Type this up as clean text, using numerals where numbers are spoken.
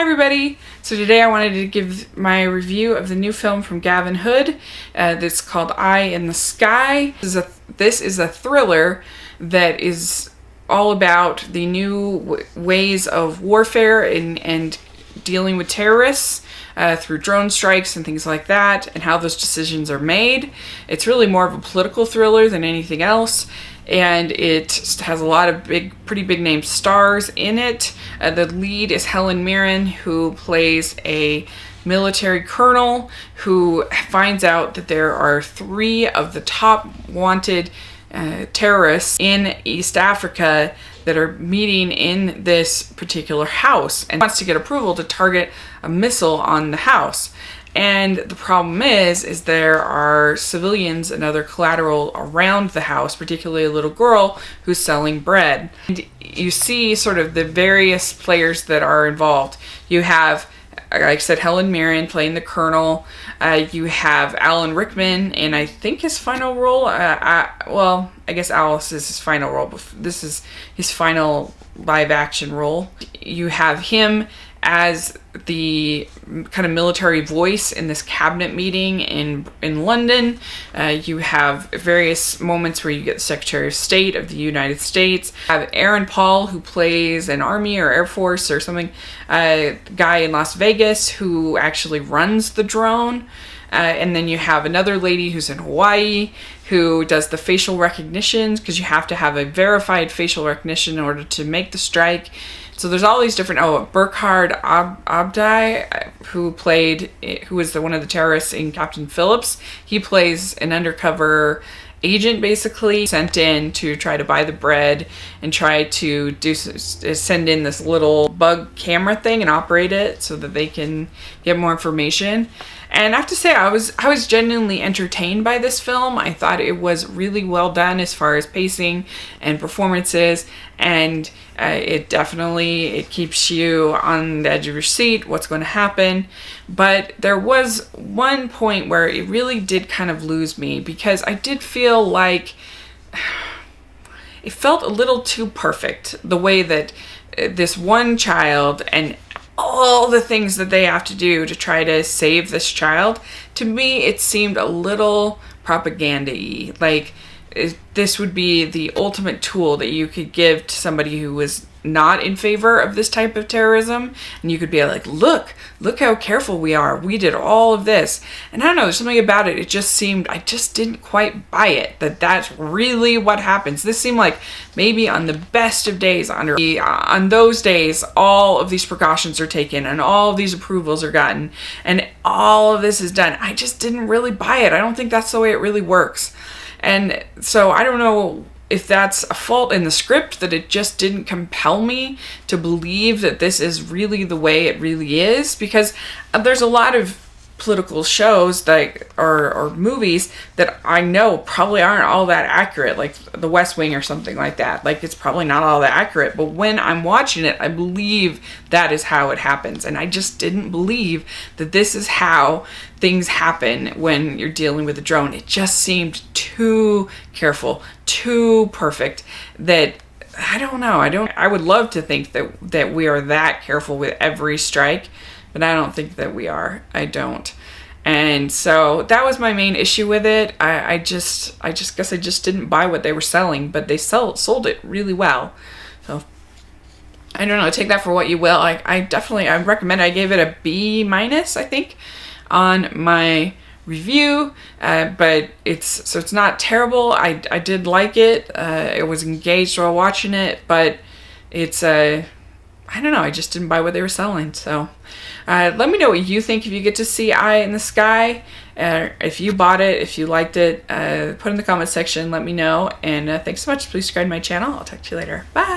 everybody! So today I wanted to give my review of the new film from Gavin Hood that's called Eye in the Sky. This is a thriller that is all about the new ways of warfare and dealing with terrorists through drone strikes and things like that, and how those decisions are made. It's really more of a political thriller than anything else, and it has a lot of pretty big name stars in it. The lead is Helen Mirren, who plays a military colonel who finds out that there are 3 of the top wanted terrorists in East Africa that are meeting in this particular house, and wants to get approval to target a missile on the house. And the problem is there are civilians and other collateral around the house, particularly a little girl who's selling bread. And you see sort of the various players that are involved. You have, like I said, Helen Mirren playing the colonel. You have Alan Rickman, and I think his final role, well, I guess Alice is his final role, but this is his final live action role. You have him as the kind of military voice in this cabinet meeting in London. You have various moments where you get the Secretary of State of the United States. You have Aaron Paul, who plays an Army or Air Force or something, guy in Las Vegas who actually runs the drone. And then you have another lady who's in Hawaii who does the facial recognitions, because you have to have a verified facial recognition in order to make the strike. So there's all these different, Burkhard Abdi, who was one of the terrorists in Captain Phillips. He plays an undercover agent, basically, sent in to try to buy the bread and try to send in this little bug camera thing and operate it so that they can get more information. And I have to say, I was genuinely entertained by this film. I thought it was really well done as far as pacing and performances, and it keeps you on the edge of your seat, what's going to happen. But there was one point where it really did kind of lose me, because I did feel like it felt a little too perfect, the way that this one child and all the things that they have to do to try to save this child. To me, it seemed a little propaganda-y. Like, this would be the ultimate tool that you could give to somebody who was not in favor of this type of terrorism, and you could be like, look how careful we are, we did all of this. And I don't know, there's something about it, I just didn't quite buy it, that that's really what happens. This seemed like maybe on the best of days, on those days, all of these precautions are taken and all of these approvals are gotten and all of this is done. I just didn't really buy it. I don't think that's the way it really works. And so I don't know if that's a fault in the script, that it just didn't compel me to believe that this is really the way it really is, because there's a lot of political shows or movies that I know probably aren't all that accurate, like The West Wing or something like that. Like, it's probably not all that accurate, but when I'm watching it, I believe that is how it happens. And I just didn't believe that this is how things happen when you're dealing with a drone. It just seemed too careful, too perfect, that I don't know. I would love to think that we are that careful with every strike, but I don't think that we are. I don't. And so that was my main issue with it. I just guess I just didn't buy what they were selling, but they sold it really well. So I don't know, take that for what you will. I recommend it. I gave it a B-, I think, on my review, but it's not terrible. I did like it. I was engaged while watching it, but it's I don't know, I just didn't buy what they were selling. So let me know what you think if you get to see Eye in the Sky. If you bought it, if you liked it, put in the comment section, let me know. And thanks so much. Please subscribe to my channel. I'll talk to you later. Bye.